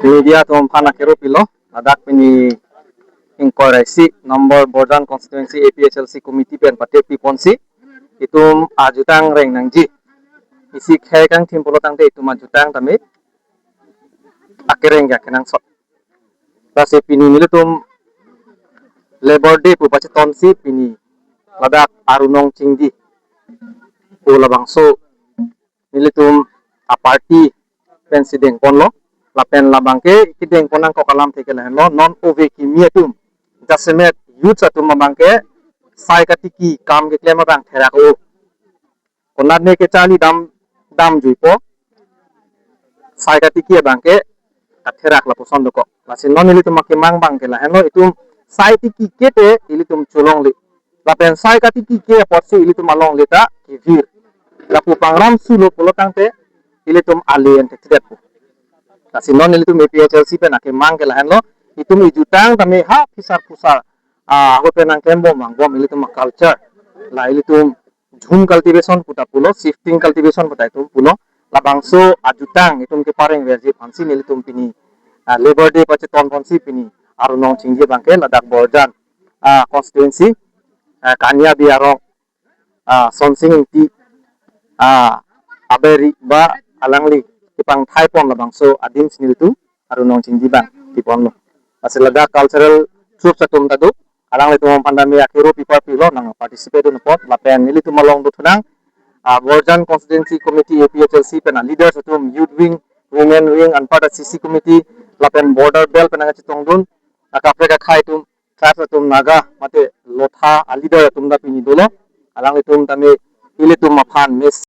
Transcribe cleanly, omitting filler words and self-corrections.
Media tom phana kero pilo adak pini inkoresi nomor Borjan constituency APHLC committee pen pate piponsi itum ajutang reng nangji isi khai kang timpolo tangte itum ajutang tami akereng ya kenang sot tase pini nilutum Labor Day pu pace tonsi pini ladak arunong cingdi u labangso nilitum a party pensideng ponlo lapen labangke kideng ponang ko kalam teke lo non ove kimia tum jasemet youth atum mabangke sai katiki kam ke klema bang therak o konat ne ke chali dam juipo sai katiki bangke atherak la poson ko lasin non nilitum makimang bang ke lo itum sai tiki kete ilitum chulong li lapen sai katiki ke potsi ilitum along leta kivir lapu pangram sulo polotang te ilitum alien te tidak pu kasi non ilitum APHLC pe nak mang ke lahan lo itum ijutang kami ha pisar pusar ako pe nang kembo manggom ilitum culture la ilitum jhum cultivation puta pulo shifting cultivation puta itum pulo labangso ajutang itum ke pareng versi fansi ilitum pini Labor Day pace ton fansi pini arunong cingje bangke ladak Borjan constituency kanya biarong sonsing ti aberi ba alangli ipang thaipon labangso adim snil tu arunong cingji bang tipon lo asilaga cultural trup satum tadu alangli tu pandami akhiru pipa pilo nang participate in pot lapen nili tu malong du thunang Borjan constituency committee APHLC pena leader satum youth wing women wing anpada CC committee lapen border bell pena chitong dun akapre ka khai tum tribe satum naga mate lotha leader tum da pini dolo alangli tum tami ili tum maphan mes